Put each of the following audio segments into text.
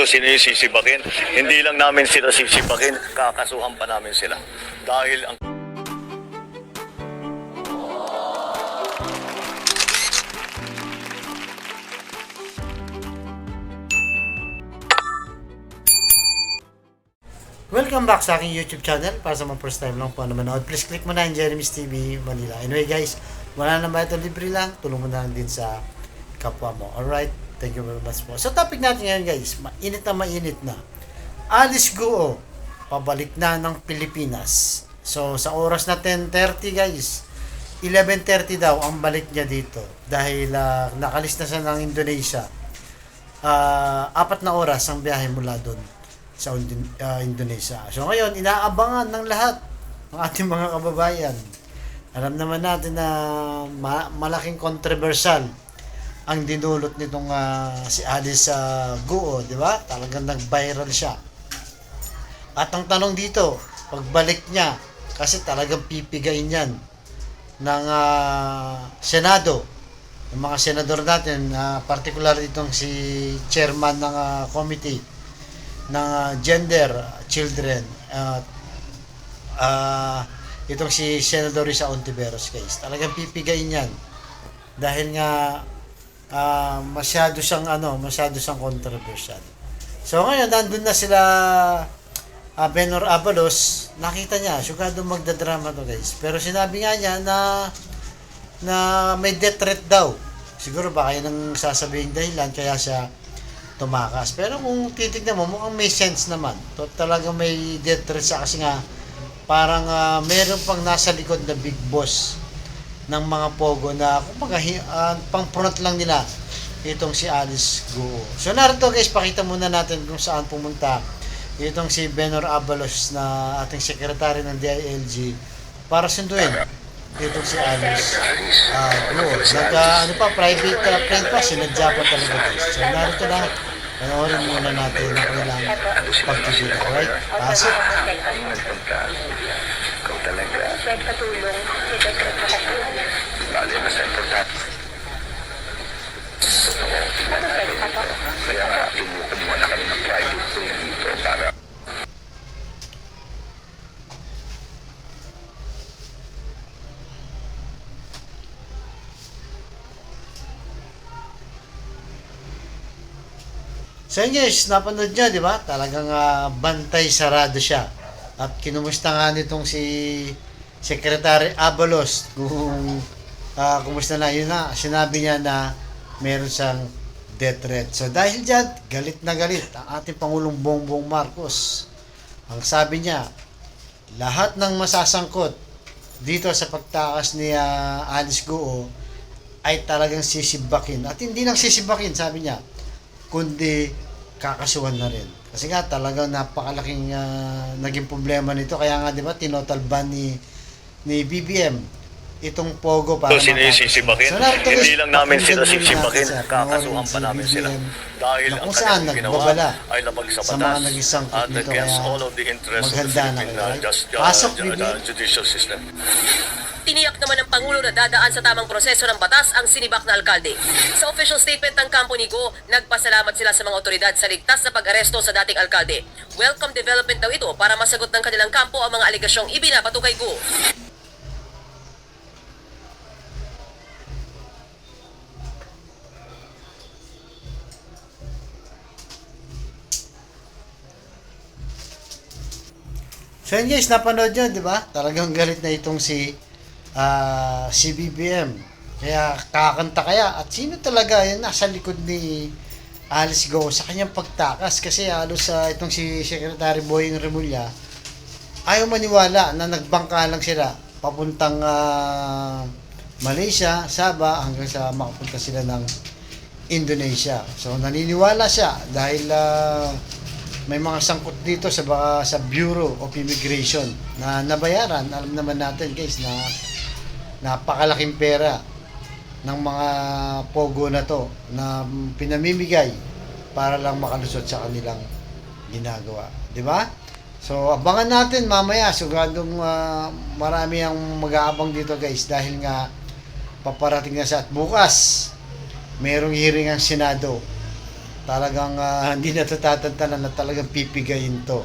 Sinisisibakin. Hindi lang namin sila sisibakin, kakasuhan pa namin sila. Dahil ang Welcome back sa aking YouTube channel. Para sa mga first time lang po na manood, please click mo na yung Jeremy's TV Manila. Anyway guys, wala na ba ito, libre lang, tulong mo na lang din sa kapwa mo. Alright, thank you very much po. So topic natin ngayon guys, mainit na. Alice Guo, pabalik na ng Pilipinas. So sa oras na 10:30 guys, 11:30 daw ang balik niya dito. Dahil nakalis na siya ng Indonesia. 4 na oras ang biyahe mula doon sa Indonesia. So ngayon, inaabangan ng lahat ng ating mga kababayan. Alam naman natin na malaking controversial ang dinulot nitong si Alice Guo, di ba? Talagang nag-viral siya. At ang tanong dito, pagbalik niya, kasi talagang pipigain yan ng Senado, ng mga senador natin, particular itong si chairman ng committee ng gender, children, itong si Senador Risa Ontiveros guys. Talagang pipigain yan dahil nga masyado siyang controversial. So ngayon nandun na sila Benor Abalos, nakita niya sugado magdadrama to guys. Pero sinabi nga niya na may death threat daw. Siguro baka yun ang sasabihin dahilan kaya siya tumakas. Pero kung titignan mo, mukhang may sense naman. Talagang may death threat siya kasi nga parang meron pang nasa likod na big boss ng mga pogo na kumbaga pang-front lang nila itong si Alice Guo. So narito guys, pakita muna natin kung saan pumunta itong si Benor Abalos na ating sekretary ng DILG para sunduin itong si Alice Guo. Private plane pa, sinadya pa talaga guys. So narito na, panoorin muna natin ang kanilang pagkikita. Alright? Pasok. Ikaw talaga. Patulong. Bali na sa importante. Kaya nga, kumuha na kami ng private plane dito para So yun guys, napanood nyo, di ba? Talagang bantay sarado siya. At kinumusta nga nitong si Secretary Abalos kung kumusta na. Yun na, sinabi niya na meron siyang death threat. So dahil dyan, galit na galit ang ating Pangulong Bongbong Marcos. Ang sabi niya, lahat ng masasangkot dito sa pagtakas ni Alice Guo ay talagang sisibakin. At hindi lang sisibakin, sabi niya, kundi kakasuhan na rin. Kasi nga talagang napakalaking naging problema nito. Kaya nga 'di ba tinotal ban ni BBM itong pogo para sinisisibakin. Hindi lang namin sila sisibakin, kakasuhan pa namin sila. Dahil ang kanilang ginawa ay labag sa batas at against all of the interests of the Philippine judicial system. Tiniyak naman ng Pangulo na dadaan sa tamang proseso ng batas ang sinibak na alkalde. Sa official statement ng kampo ni Go, nagpasalamat sila sa mga otoridad sa ligtas na pag-aresto sa dating alkalde. Welcome development daw ito para masagot ng kanilang kampo ang mga aligasyong ibinabato kay Go. So yun guys, napanood nyo, di ba? Talagang galit na itong si BBM. Kaya kakanta kaya. At sino talaga yung nasa likod ni Alice Guo sa kanyang pagtakas? Kasi halos itong si Secretary Boying Remulla ayaw maniwala na nagbangka lang sila papuntang Malaysia, Sabah, hanggang sa makapunta sila ng Indonesia. So naniniwala siya dahil may mga sangkot dito sa Bureau of Immigration na nabayaran. Alam naman natin guys na napakalaking pera ng mga pogo na to na pinamimigay para lang makalusot sa kanilang ginagawa. Di ba? So abangan natin mamaya. Sugadong marami ang mag-aabang dito guys dahil nga paparating na sa at bukas merong hearing ang Senado talagang hindi na ito tatantanan na talagang pipigayin to.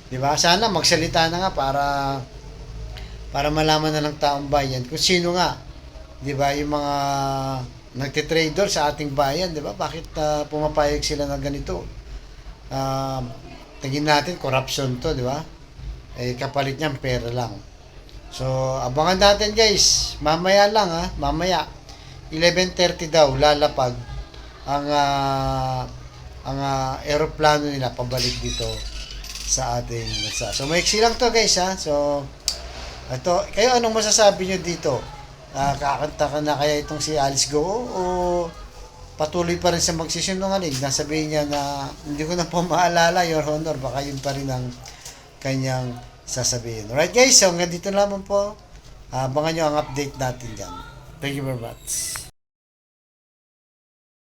Di ba? Sana magsalita na nga para malaman na ng taong bayan kung sino nga, di ba, yung mga nagtitrader sa ating bayan, di ba? Bakit pumapayag sila ng ganito? Tingin natin, corruption to, di ba? Eh, kapalit niyan, pera lang. So, abangan natin guys. Mamaya lang mamaya. 11:30 daw, lalapag ang aeroplano nila pabalik dito sa ating bansa. So, maiksi lang to guys So, ito, kayo anong masasabi nyo dito? Kakanta ka na kaya itong si Alice Go o patuloy pa rin sa magsisinungaling? Nasabihin niya na hindi ko na po maalala, Your Honor, baka yun pa rin ang kanyang sasabihin. Alright guys, so hanggang dito lamang po. Abangan nyo ang update natin dyan. Thank you very much.